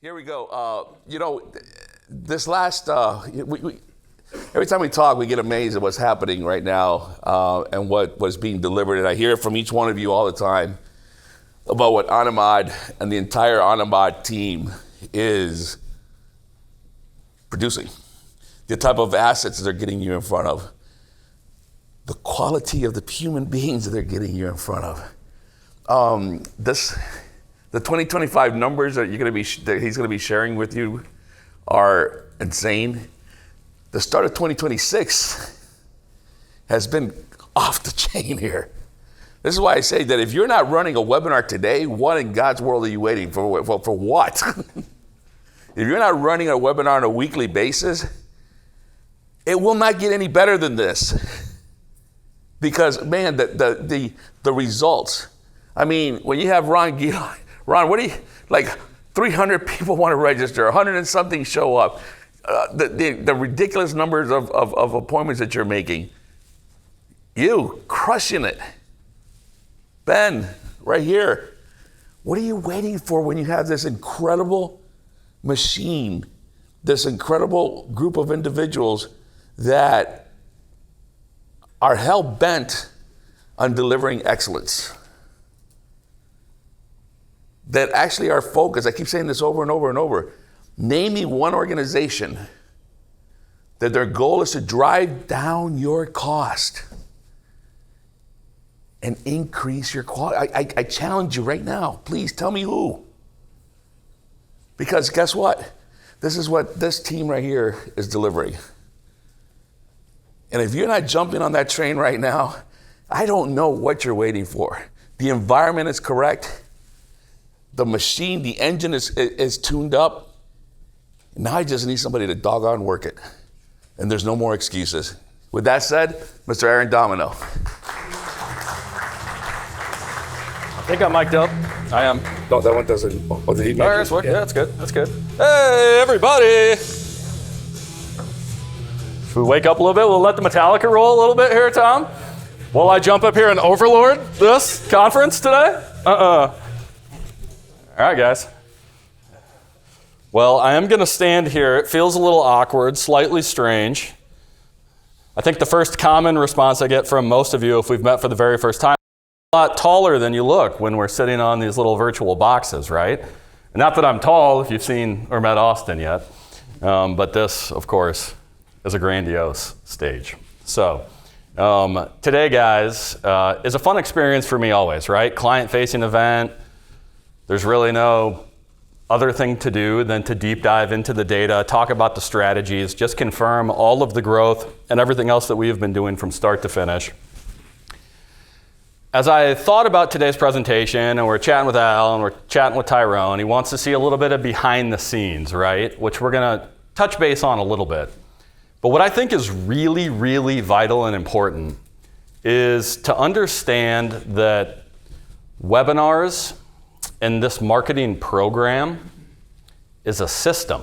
Here we go. This last, every time we talk, we get amazed at what's happening right now and what's being delivered. And I hear from each one of you all the time about what Anamad and the entire Anamad team is producing, the type of assets that they're getting you in front of, the quality of the human beings that they're getting you in front of. The 2025 numbers that he's going to be sharing with you are insane. The start of 2026 has been off the chain here. This is why I say that if you're not running a webinar today, what in God's world are you waiting for? For what? If you're not running a webinar on a weekly basis, it will not get any better than this. Because man, the results. I mean, when you have Ron, what do you, like 300 people want to register, 100 and something show up. The ridiculous numbers of appointments that you're making. You crushing it. Ben, right here. What are you waiting for when you have this incredible machine, this incredible group of individuals that are hell-bent on delivering excellence? That actually are focused, I keep saying this over and over and over, name me one organization that their goal is to drive down your cost and increase your quality. I challenge you right now, please tell me who. Because guess what? This is what this team right here is delivering. And if you're not jumping on that train right now, I don't know what you're waiting for. The environment is correct. The machine, the engine is tuned up. Now I just need somebody to doggone work it. And there's no more excuses. With that said, Mr. Aaron Domino. I think I'm mic'd up. I am. No, that one doesn't. Oh, did he make it? Yeah, that's good. That's good. Hey, everybody. If we wake up a little bit, we'll let the Metallica roll a little bit here, Tom. Will I jump up here and overlord this conference today? All right, guys. Well, I am going to stand here. It feels a little awkward, slightly strange. I think the first common response I get from most of you, if we've met for the very first time, a lot taller than you look when we're sitting on these little virtual boxes, right? Not that I'm tall, if you've seen or met Austin yet, but this, of course, is a grandiose stage. So today, guys, is a fun experience for me always, right? Client-facing event. There's really no other thing to do than to deep dive into the data, talk about the strategies, just confirm all of the growth and everything else that we have been doing from start to finish. As I thought about today's presentation, and we're chatting with Al and we're chatting with Tyrone, he wants to see a little bit of behind the scenes, right? Which we're going to touch base on a little bit. But what I think is really, really vital and important is to understand that webinars and this marketing program is a system,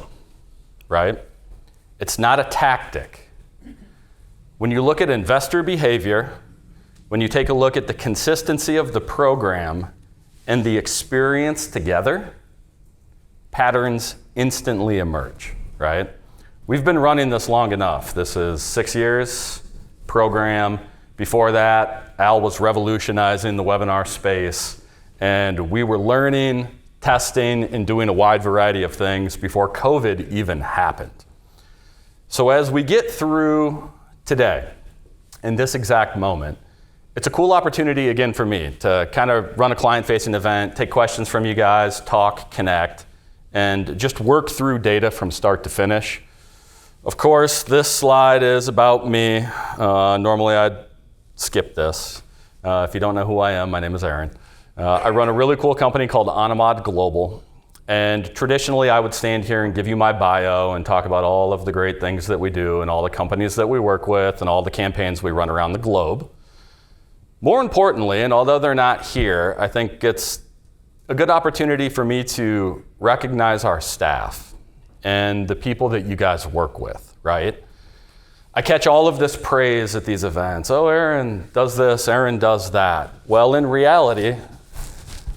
right? It's not a tactic. When you look at investor behavior, when you take a look at the consistency of the program and the experience together, patterns instantly emerge, right? We've been running this long enough. This is 6 years program. Before that, Al was revolutionizing the webinar space. And we were learning, testing, and doing a wide variety of things before COVID even happened. So as we get through today, in this exact moment, it's a cool opportunity again for me to kind of run a client-facing event, take questions from you guys, talk, connect, and just work through data from start to finish. Of course, this slide is about me. Normally I'd skip this. If you don't know who I am, my name is Aaron. I run a really cool company called Anamad Global, and traditionally I would stand here and give you my bio and talk about all of the great things that we do and all the companies that we work with and all the campaigns we run around the globe. More importantly, and although they're not here, I think it's a good opportunity for me to recognize our staff and the people that you guys work with, right? I catch all of this praise at these events. Oh, Aaron does this, Aaron does that. Well, in reality,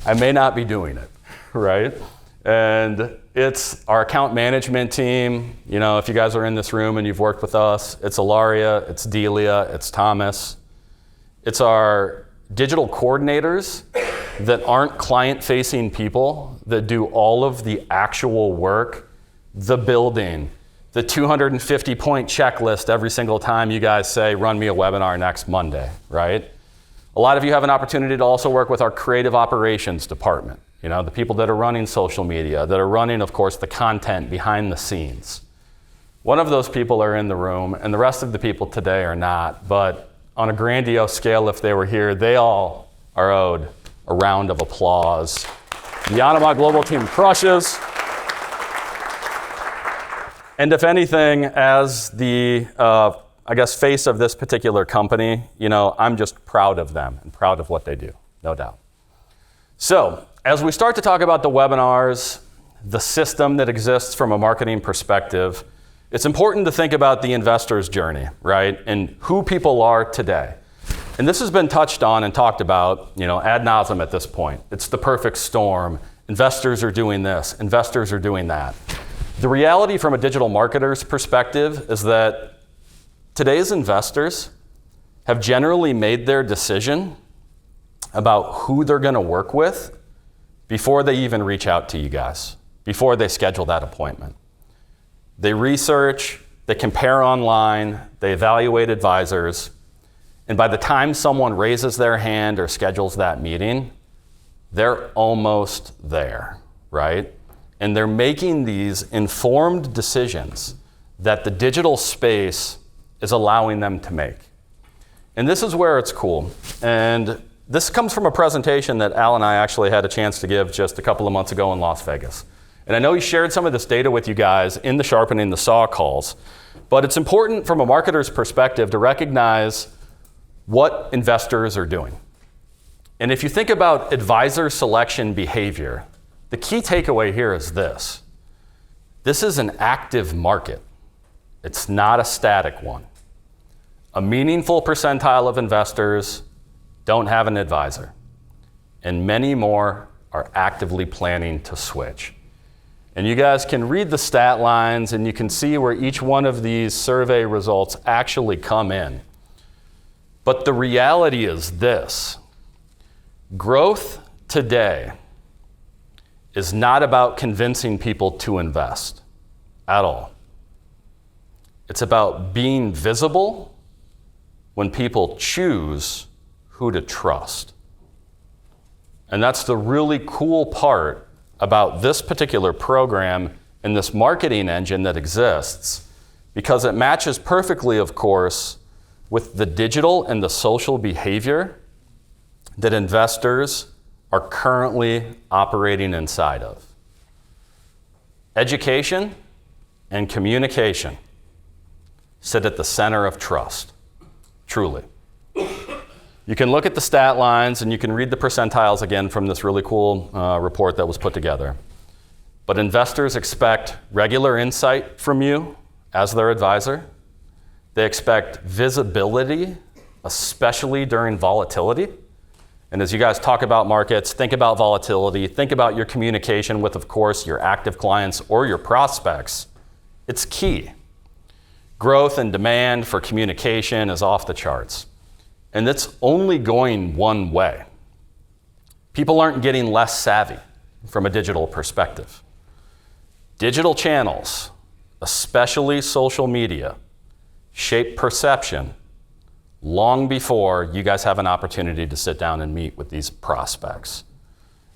I may not be doing it, right? And it's our account management team. You know, if you guys are in this room and you've worked with us, it's Ilaria, it's Delia, it's Thomas. It's our digital coordinators that aren't client-facing people, that do all of the actual work, the building, the 250-point checklist every single time you guys say, run me a webinar next Monday, right? A lot of you have an opportunity to also work with our creative operations department. You know, the people that are running social media, that are running, of course, the content behind the scenes. One of those people are in the room, and the rest of the people today are not, but on a grandiose scale, if they were here, they all are owed a round of applause. The Yanama Global Team crushes. And if anything, as the, face of this particular company, you know, I'm just proud of them and proud of what they do, no doubt. So, as we start to talk about the webinars, the system that exists from a marketing perspective, it's important to think about the investor's journey, right? And who people are today. And this has been touched on and talked about, you know, ad nauseum at this point. It's the perfect storm. Investors are doing this, investors are doing that. The reality from a digital marketer's perspective is that today's investors have generally made their decision about who they're going to work with before they even reach out to you guys, before they schedule that appointment. They research, they compare online, they evaluate advisors, and by the time someone raises their hand or schedules that meeting, they're almost there, right? And they're making these informed decisions that the digital space is allowing them to make. And this is where it's cool. And this comes from a presentation that Al and I actually had a chance to give just a couple of months ago in Las Vegas. And I know he shared some of this data with you guys in the Sharpening the Saw calls, but it's important from a marketer's perspective to recognize what investors are doing. And if you think about advisor selection behavior, the key takeaway here is this. This is an active market. It's not a static one. A meaningful percentile of investors don't have an advisor, and many more are actively planning to switch. And you guys can read the stat lines and you can see where each one of these survey results actually come in. But the reality is this: growth today is not about convincing people to invest at all. It's about being visible when people choose who to trust. And that's the really cool part about this particular program and this marketing engine that exists, because it matches perfectly, of course, with the digital and the social behavior that investors are currently operating inside of. Education and communication sit at the center of trust, truly. You can look at the stat lines and you can read the percentiles again from this really cool report that was put together. But investors expect regular insight from you as their advisor. They expect visibility, especially during volatility. And as you guys talk about markets, think about volatility, think about your communication with, of course, your active clients or your prospects. It's key. Growth and demand for communication is off the charts. And it's only going one way. People aren't getting less savvy from a digital perspective. Digital channels, especially social media, shape perception long before you guys have an opportunity to sit down and meet with these prospects.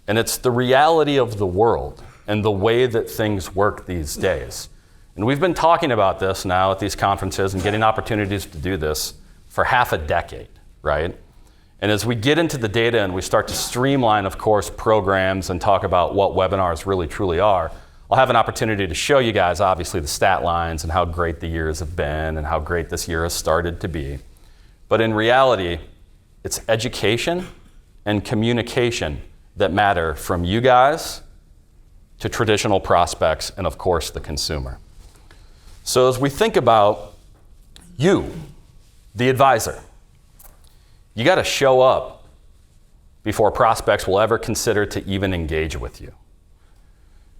And it's the reality of the world and the way that things work these days. And we've been talking about this now at these conferences and getting opportunities to do this for half a decade, right? And as we get into the data and we start to streamline, of course, programs and talk about what webinars really truly are, I'll have an opportunity to show you guys, obviously, the stat lines and how great the years have been and how great this year has started to be. But in reality, it's education and communication that matter from you guys to traditional prospects and, of course, the consumer. So as we think about you, the advisor, you got to show up before prospects will ever consider to even engage with you.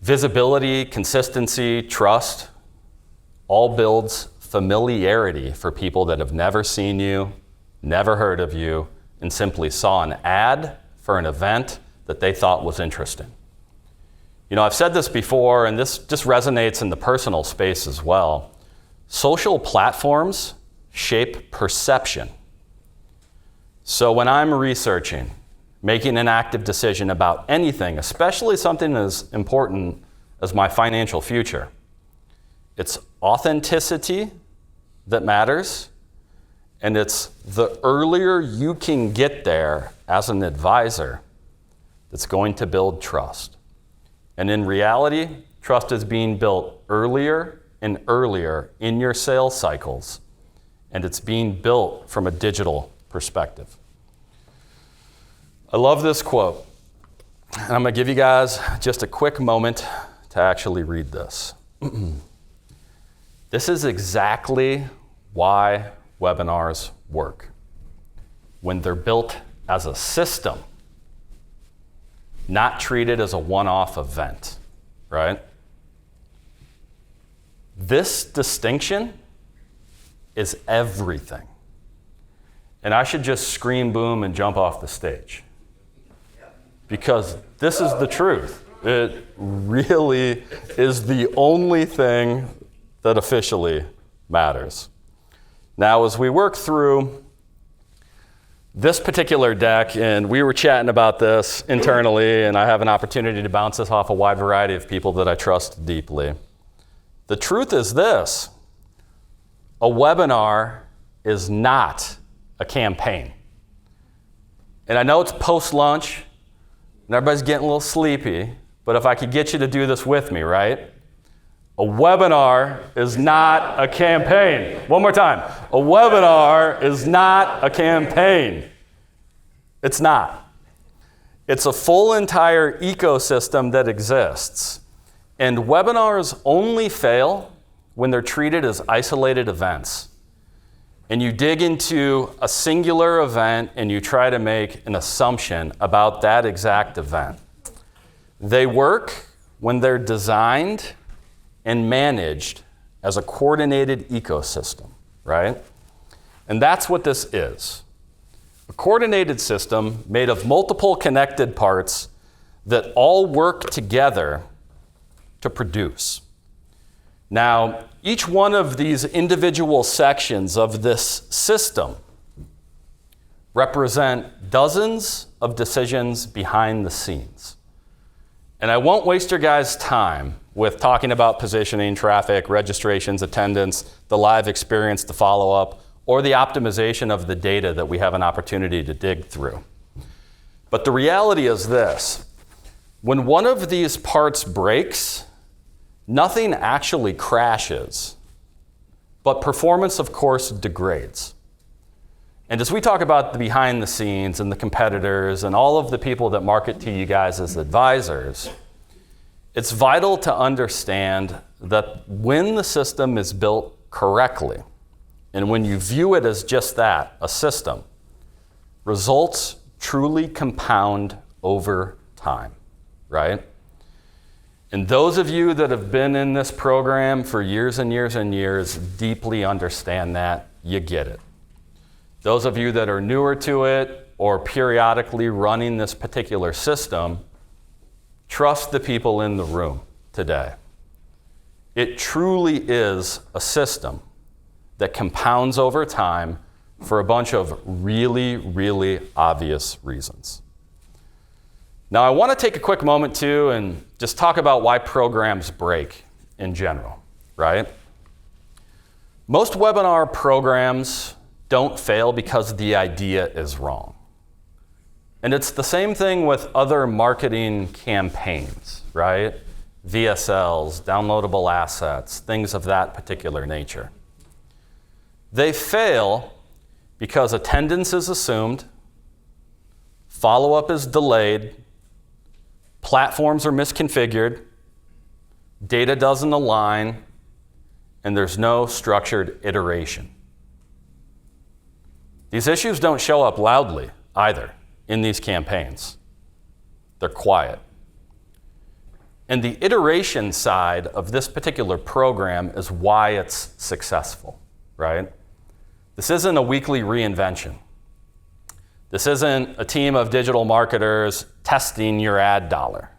Visibility, consistency, trust, all builds familiarity for people that have never seen you, never heard of you, and simply saw an ad for an event that they thought was interesting. You know, I've said this before, and this just resonates in the personal space as well. Social platforms shape perception. So when I'm researching, making an active decision about anything, especially something as important as my financial future, it's authenticity that matters, and it's the earlier you can get there as an advisor that's going to build trust. And in reality, trust is being built earlier and earlier in your sales cycles, and it's being built from a digital perspective. I love this quote, and I'm going to give you guys just a quick moment to actually read this. This is exactly why webinars work. When they're built as a system, not treated as a one-off event, right? This distinction is everything. And I should just scream boom and jump off the stage. Because this is the truth. It really is the only thing that officially matters. Now, as we work through this particular deck, and we were chatting about this internally, and I have an opportunity to bounce this off a wide variety of people that I trust deeply. The truth is this: a webinar is not a campaign. And I know it's post-lunch, and everybody's getting a little sleepy, but if I could get you to do this with me, right? A webinar is not a campaign. One more time. A webinar is not a campaign. It's not. It's a full entire ecosystem that exists. And webinars only fail when they're treated as isolated events. And you dig into a singular event and you try to make an assumption about that exact event. They work when they're designed and managed as a coordinated ecosystem, right? And that's what this is. A coordinated system made of multiple connected parts that all work together to produce. Now, each one of these individual sections of this system represent dozens of decisions behind the scenes. And I won't waste your guys' time with talking about positioning, traffic, registrations, attendance, the live experience, the follow-up, or the optimization of the data that we have an opportunity to dig through. But the reality is this: when one of these parts breaks, nothing actually crashes, but performance, of course, degrades. And as we talk about the behind the scenes and the competitors and all of the people that market to you guys as advisors, it's vital to understand that when the system is built correctly, and when you view it as just that, a system, results truly compound over time, right? And those of you that have been in this program for years and years and years deeply understand that. You get it. Those of you that are newer to it or periodically running this particular system, trust the people in the room today. It truly is a system that compounds over time for a bunch of really, really obvious reasons. Now, I want to take a quick moment too and just talk about why programs break in general, right? Most webinar programs don't fail because the idea is wrong. And it's the same thing with other marketing campaigns, right? VSLs, downloadable assets, things of that particular nature. They fail because attendance is assumed, follow-up is delayed, platforms are misconfigured, data doesn't align, and there's no structured iteration. These issues don't show up loudly either in these campaigns. They're quiet. And the iteration side of this particular program is why it's successful, right? This isn't a weekly reinvention. This isn't a team of digital marketers testing your ad dollar.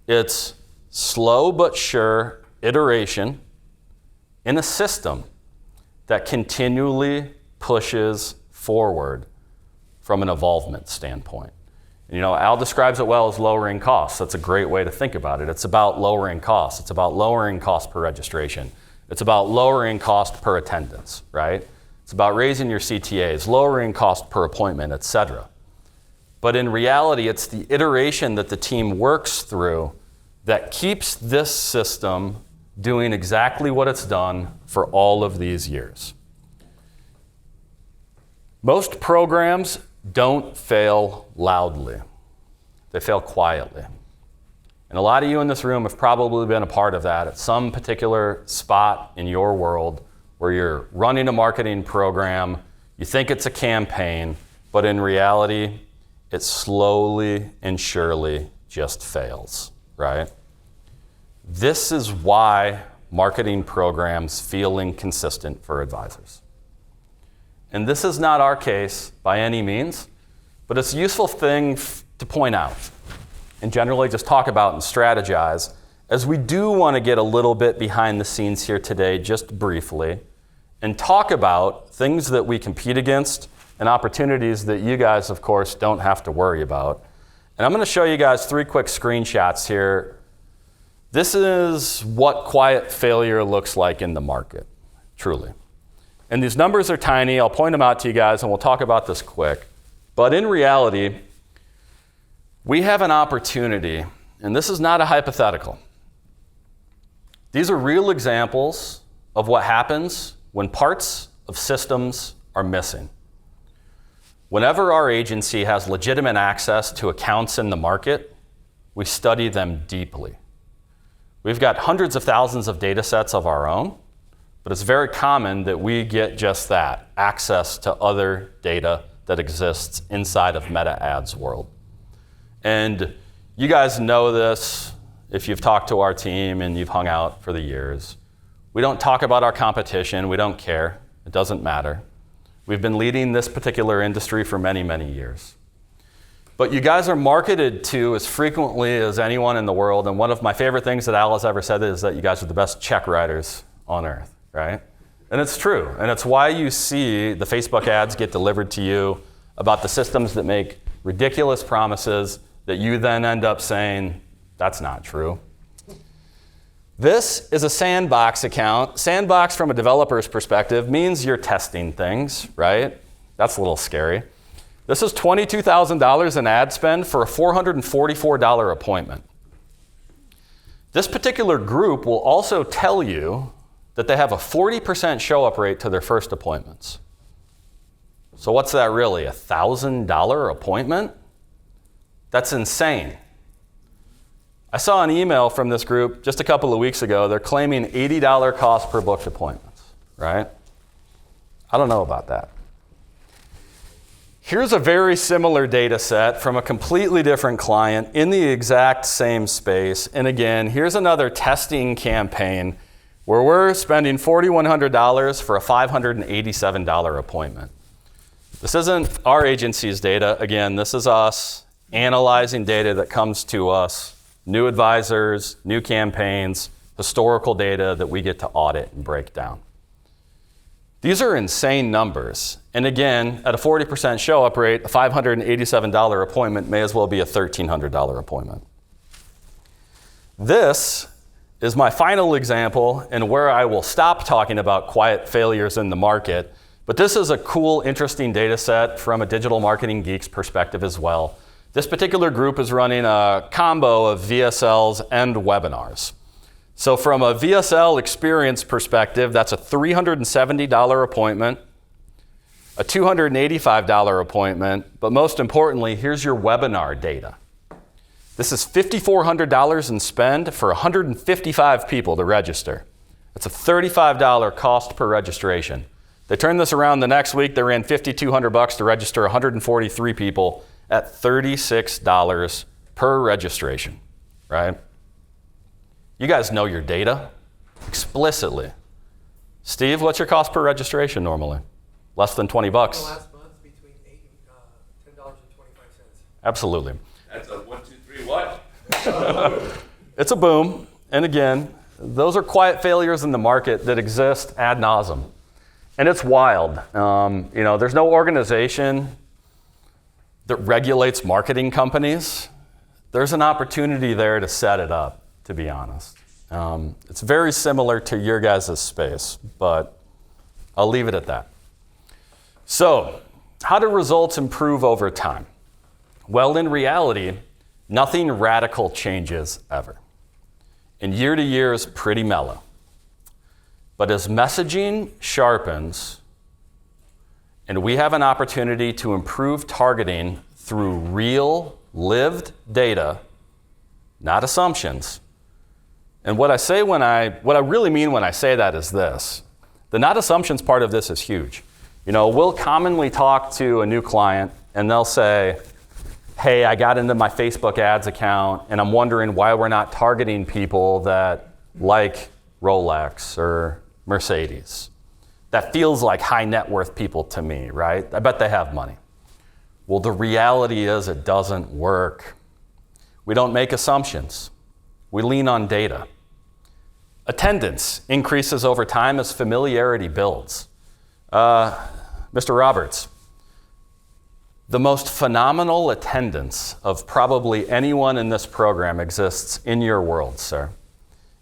It's slow but sure iteration in a system that continually pushes forward from an evolvement standpoint. And, Al describes it well as lowering costs. That's a great way to think about it. It's about lowering costs. It's about lowering cost per registration. It's about lowering cost per attendance, right? It's about raising your CTAs, lowering cost per appointment, et cetera. But in reality, it's the iteration that the team works through that keeps this system doing exactly what it's done for all of these years. Most programs don't fail loudly. They fail quietly. And a lot of you in this room have probably been a part of that at some particular spot in your world where you're running a marketing program, you think it's a campaign, but in reality, it slowly and surely just fails, right? This is why marketing programs feel inconsistent for advisors. And this is not our case by any means, but it's a useful thing to point out and generally just talk about and strategize, as we do want to get a little bit behind the scenes here today, just briefly, and talk about things that we compete against and opportunities that you guys, of course, don't have to worry about. And I'm going to show you guys 3 quick screenshots here. This is what quiet failure looks like in the market, truly. And these numbers are tiny. I'll point them out to you guys, and we'll talk about this quick. But in reality, we have an opportunity, and this is not a hypothetical. These are real examples of what happens when parts of systems are missing. Whenever our agency has legitimate access to accounts in the market, we study them deeply. We've got hundreds of thousands of data sets of our own, but it's very common that we get just that, access to other data that exists inside of Meta Ads world. And you guys know this if you've talked to our team and you've hung out for the years. We don't talk about our competition. We don't care. It doesn't matter. We've been leading this particular industry for many, many years. But you guys are marketed to as frequently as anyone in the world. And one of my favorite things that Al has ever said is that you guys are the best check writers on earth, right? And it's true. And it's why you see the Facebook ads get delivered to you about the systems that make ridiculous promises that you then end up saying, that's not true. This is a sandbox account. Sandbox from a developer's perspective means you're testing things, right? That's a little scary. This is $22,000 in ad spend for a $444 appointment. This particular group will also tell you that they have a 40% show-up rate to their first appointments. So what's that really, a $1,000 appointment? That's insane. I saw an email from this group just a couple of weeks ago. They're claiming $80 cost per booked appointments, right? I don't know about that. Here's a very similar data set from a completely different client in the exact same space. And again, here's another testing campaign where we're spending $4,100 for a $587 appointment. This isn't our agency's data. Again, this is us analyzing data that comes to us, new advisors, new campaigns, historical data that we get to audit and break down. These are insane numbers. And again, at a 40% show-up rate, a $587 appointment may as well be a $1,300 appointment. This is my final example and where I will stop talking about quiet failures in the market. But this is a cool, interesting data set from a digital marketing geek's perspective as well. This particular group is running a combo of VSLs and webinars. So from a VSL experience perspective, that's a $370 appointment, a $285 appointment, but most importantly, here's your webinar data. This is $5,400 in spend for 155 people to register. That's a $35 cost per registration. They turned this around the next week. They ran $5,200 to register 143 people at $36 per registration, right? You guys know your data explicitly. Steve, what's your cost per registration normally? Less than 20 bucks. Last month between $10.25. Absolutely. That's a 1, 2, 3, what? It's a boom. And again, those are quiet failures in the market that exist ad nauseum. And it's wild. There's no organization that regulates marketing companies. There's an opportunity there to set it up, to be honest. It's very similar to your guys' space, but I'll leave it at that. So, how do results improve over time? Well, in reality, nothing radical changes ever. And year to year is pretty mellow. But as messaging sharpens, and we have an opportunity to improve targeting through real, lived data, not assumptions. And what I really mean when I say that is this. The not assumptions part of this is huge. We'll commonly talk to a new client and they'll say, hey, I got into my Facebook ads account and I'm wondering why we're not targeting people that like Rolex or Mercedes. That feels like high net worth people to me, right? I bet they have money. Well, the reality is it doesn't work. We don't make assumptions. We lean on data. Attendance increases over time as familiarity builds. Mr. Roberts, the most phenomenal attendance of probably anyone in this program exists in your world, sir.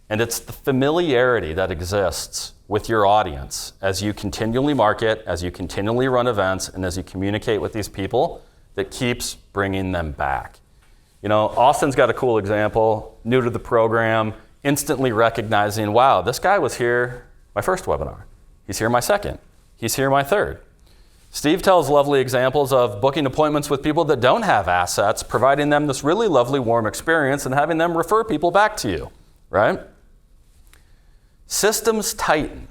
And it's the familiarity that exists with your audience as you continually market, as you continually run events, and as you communicate with these people that keeps bringing them back. Austin's got a cool example, new to the program, instantly recognizing, wow, this guy was here my first webinar. He's here my second. He's here my third. Steve tells lovely examples of booking appointments with people that don't have assets, providing them this really lovely, warm experience and having them refer people back to you, right? Systems tighten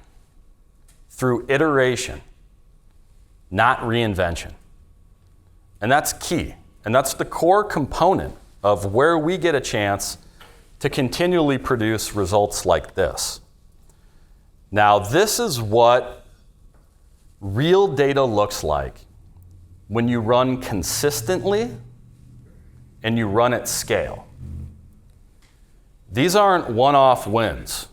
through iteration, not reinvention. And that's key. And that's the core component of where we get a chance to continually produce results like this. Now, this is what real data looks like when you run consistently and you run at scale. These aren't one-off wins.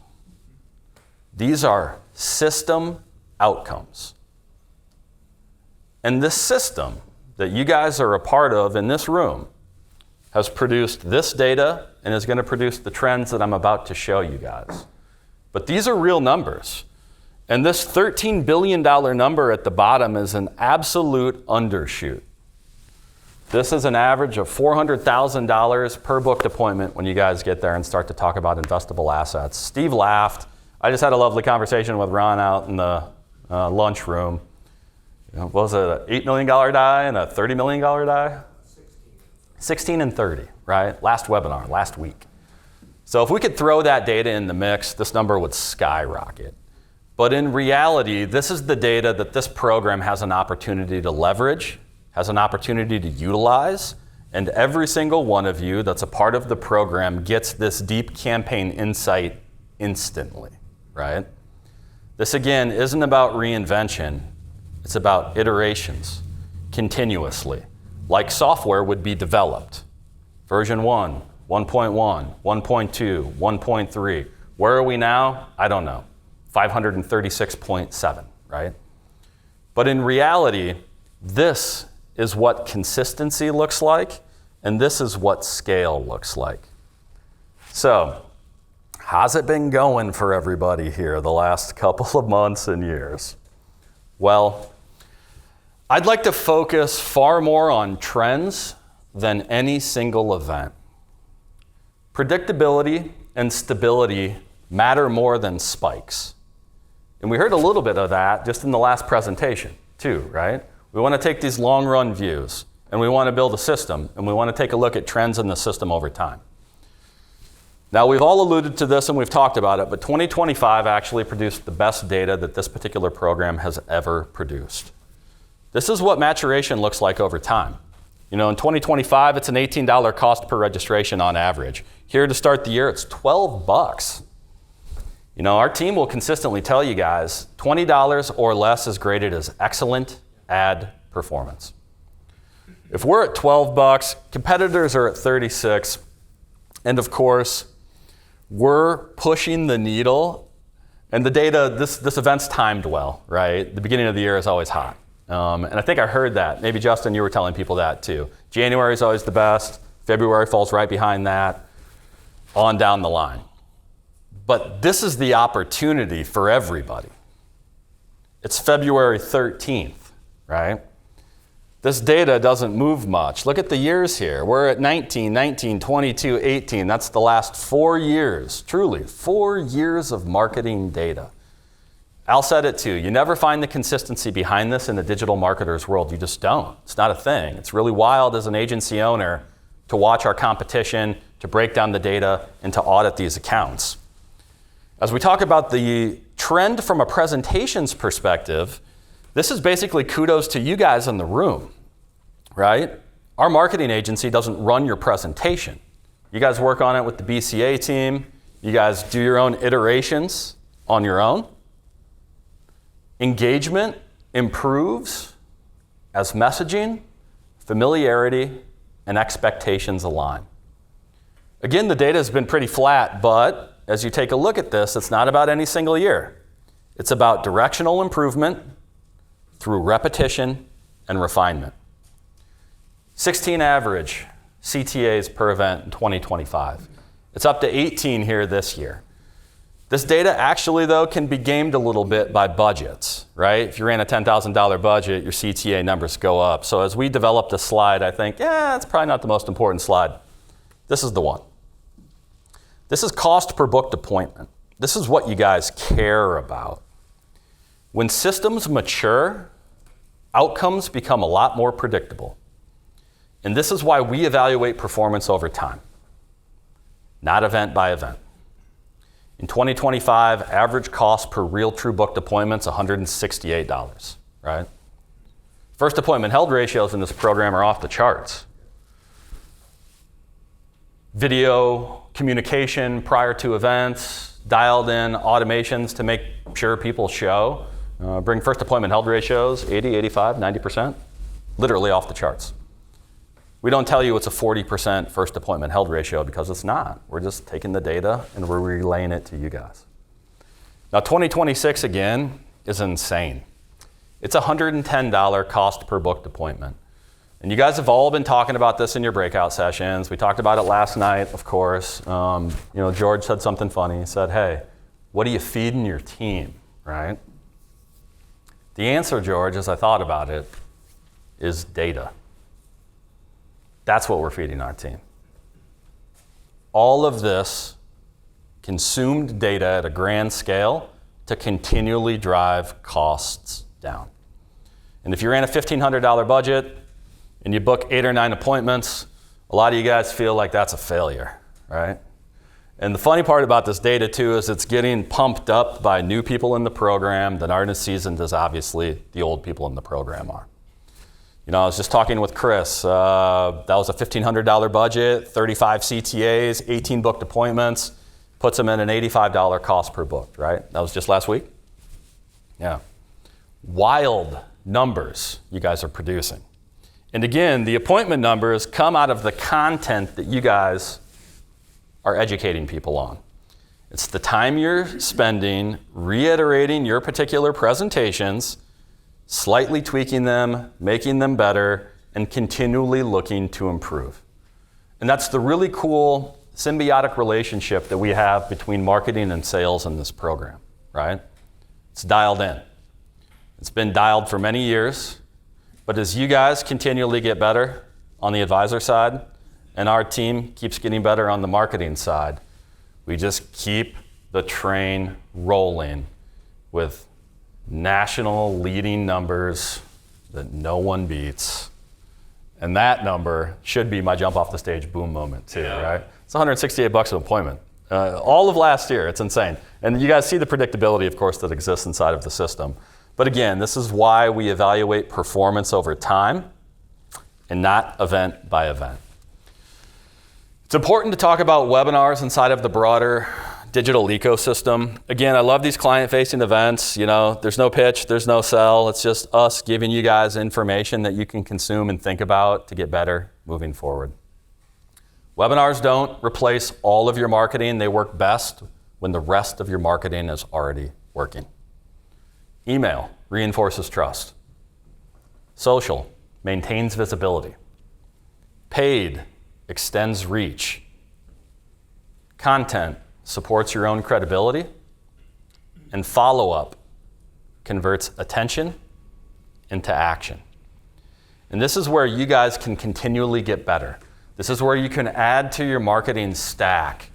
These are system outcomes. And this system that you guys are a part of in this room has produced this data and is going to produce the trends that I'm about to show you guys. But these are real numbers. And this $13 billion number at the bottom is an absolute undershoot. This is an average of $400,000 per booked appointment when you guys get there and start to talk about investable assets. Steve laughed. I just had a lovely conversation with Ron out in the lunchroom. What was it, an $8 million die and a $30 million die? 16 and 30, right? Last webinar, last week. So if we could throw that data in the mix, this number would skyrocket. But in reality, this is the data that this program has an opportunity to leverage, has an opportunity to utilize, and every single one of you that's a part of the program gets this deep campaign insight instantly, right? This again isn't about reinvention, it's about iterations, continuously, like software would be developed. Version 1, 1.1, 1.2, 1.3. Where are we now? I don't know. 536.7, right? But in reality, this is what consistency looks like, and this is what scale looks like. So, how's it been going for everybody here the last couple of months and years? Well, I'd like to focus far more on trends than any single event. Predictability and stability matter more than spikes. And we heard a little bit of that just in the last presentation too, right? We want to take these long run views and we want to build a system and we want to take a look at trends in the system over time. Now we've all alluded to this and we've talked about it, but 2025 actually produced the best data that this particular program has ever produced. This is what maturation looks like over time. In 2025, it's an $18 cost per registration on average. Here to start the year, it's $12. Our team will consistently tell you guys, $20 or less is graded as excellent ad performance. If we're at $12, competitors are at $36, and of course, we're pushing the needle, and the data, this event's timed well, right? The beginning of the year is always hot. And I think I heard that. Maybe Justin, you were telling people that too. January is always the best. February falls right behind that, on down the line. But this is the opportunity for everybody. It's February 13th, right? This data doesn't move much. Look at the years here. We're at 19, 19, 22, 18. That's the last 4 years, truly, 4 years of marketing data. Al said it too. You never find the consistency behind this in the digital marketer's world. You just don't. It's not a thing. It's really wild as an agency owner to watch our competition, to break down the data, and to audit these accounts. As we talk about the trend from a presentations perspective, this is basically kudos to you guys in the room, right? Our marketing agency doesn't run your presentation. You guys work on it with the BCA team. You guys do your own iterations on your own. Engagement improves as messaging, familiarity, and expectations align. Again, the data has been pretty flat, but as you take a look at this, it's not about any single year. It's about directional improvement through repetition and refinement. 16 average CTAs per event in 2025. It's up to 18 here this year. This data actually, though, can be gamed a little bit by budgets, right? If you ran a $10,000 budget, your CTA numbers go up. So as we developed a slide, I think, it's probably not the most important slide. This is the one. This is cost per booked appointment. This is what you guys care about. When systems mature, outcomes become a lot more predictable. And this is why we evaluate performance over time, not event by event. In 2025, average cost per real true booked appointments, $168, right? First appointment held ratios in this program are off the charts. Video communication prior to events, dialed in automations to make sure people show. Bring first appointment held ratios, 80, 85, 90%, literally off the charts. We don't tell you it's a 40% first appointment held ratio because it's not. We're just taking the data and we're relaying it to you guys. Now 2026 again is insane. It's $110 cost per booked appointment. And you guys have all been talking about this in your breakout sessions. We talked about it last night, of course. George said something funny. He said, hey, what are you feeding your team, right? The answer, George, as I thought about it, is data. That's what we're feeding our team. All of this consumed data at a grand scale to continually drive costs down. And if you ran a $1,500 budget and you book 8 or 9 appointments, a lot of you guys feel like that's a failure, right? And the funny part about this data too is it's getting pumped up by new people in the program that aren't as seasoned as obviously the old people in the program are. I was just talking with Chris. That was a $1,500 budget, 35 CTAs, 18 booked appointments, puts them in an $85 cost per booked, right? That was just last week? Yeah. Wild numbers you guys are producing. And again, the appointment numbers come out of the content that you guys are educating people on. It's the time you're spending reiterating your particular presentations, slightly tweaking them, making them better, and continually looking to improve. And that's the really cool symbiotic relationship that we have between marketing and sales in this program, right? It's dialed in. It's been dialed for many years, but as you guys continually get better on the advisor side, and our team keeps getting better on the marketing side, we just keep the train rolling with national leading numbers that no one beats. And that number should be my jump off the stage boom moment too, right? It's $168 an appointment. All of last year, it's insane. And you guys see the predictability, of course, that exists inside of the system. But again, this is why we evaluate performance over time. and not event by event. It's important to talk about webinars inside of the broader digital ecosystem. Again, I love these client-facing events. There's no pitch, there's no sell. It's just us giving you guys information that you can consume and think about to get better moving forward. Webinars don't replace all of your marketing. They work best when the rest of your marketing is already working. Email reinforces trust. Social maintains visibility. Paid extends reach. Content supports your own credibility. And follow-up converts attention into action. And this is where you guys can continually get better. This is where you can add to your marketing stack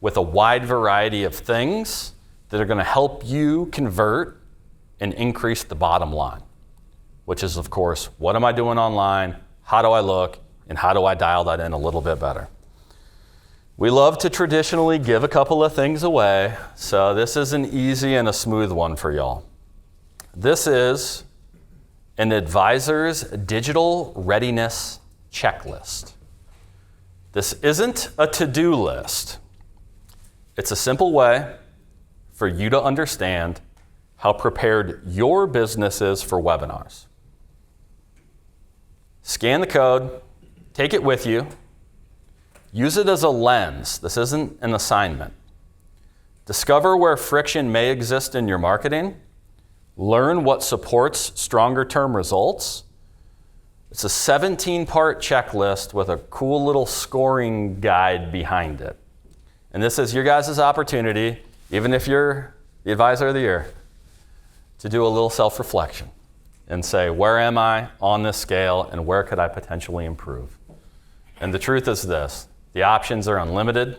with a wide variety of things that are going to help you convert and increase the bottom line, which is, of course, what am I doing online? How do I look? And how do I dial that in a little bit better? We love to traditionally give a couple of things away, so this is an easy and a smooth one for y'all. This is an advisor's digital readiness checklist. This isn't a to-do list. It's a simple way for you to understand how prepared your business is for webinars. Scan the code, take it with you, use it as a lens. This isn't an assignment. Discover where friction may exist in your marketing, learn what supports stronger term results. It's a 17-part checklist with a cool little scoring guide behind it. And this is your guys' opportunity, even if you're the advisor of the year, to do a little self-reflection and say, where am I on this scale and where could I potentially improve? And the truth is this, the options are unlimited.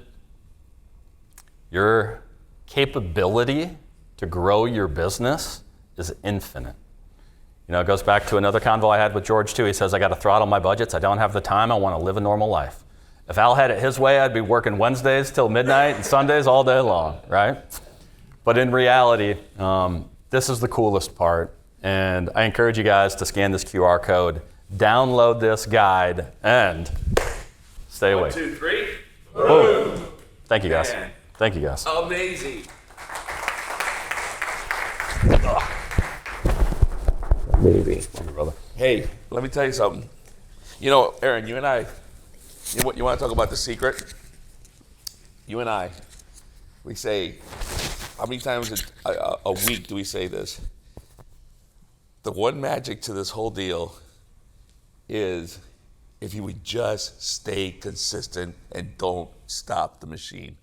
Your capability to grow your business is infinite. It goes back to another convo I had with George too. He says, I got to throttle my budgets. I don't have the time. I want to live a normal life. If Al had it his way, I'd be working Wednesdays till midnight and Sundays all day long, right? But in reality, this is the coolest part. And I encourage you guys to scan this QR code, download this guide, and stay awake. 1, 2, 3. Boom. Thank you guys. Man. Thank you guys. Amazing. Baby. Brother. Hey, let me tell you something. Aaron, you and I, you want to talk about the secret? You and I, we say, how many times a week do we say this? The one magic to this whole deal is if you would just stay consistent and don't stop the machine.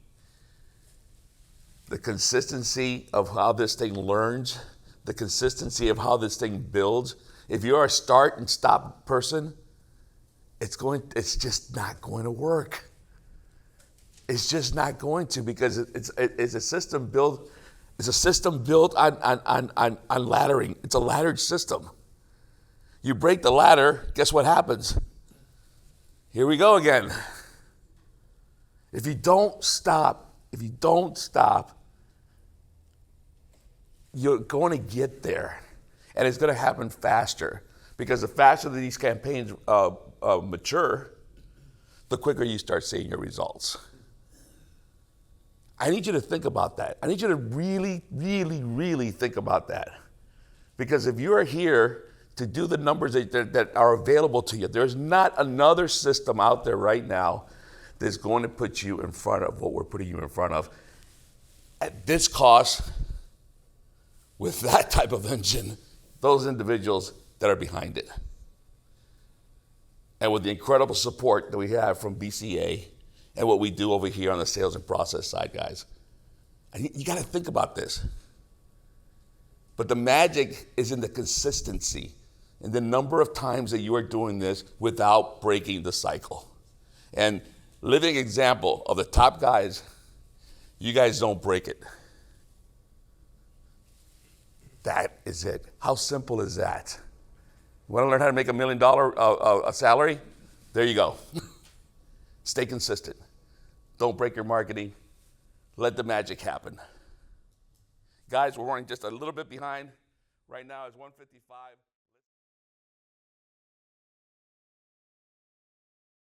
The consistency of how this thing learns, the consistency of how this thing builds. If you're a start and stop person, it's just not going to work. It's just not going to, because it's a system built. It's a system built on laddering. It's a laddered system. You break the ladder, guess what happens? Here we go again. If you don't stop, you're going to get there. And it's going to happen faster, because the faster that these campaigns mature, the quicker you start seeing your results. I need you to think about that. I need you to really, really, really think about that. Because if you are here to do the numbers that are available to you, there's not another system out there right now that's going to put you in front of what we're putting you in front of at this cost, with that type of engine, those individuals that are behind it. And with the incredible support that we have from BCA and what we do over here on the sales and process side, guys. You got to think about this. But the magic is in the consistency and the number of times that you are doing this without breaking the cycle. And living example of the top guys, you guys don't break it. That is it. How simple is that? You want to learn how to make $1 million salary? There you go. Stay consistent. Don't break your marketing. Let the magic happen. Guys, we're running just a little bit behind. Right now it's 1:55.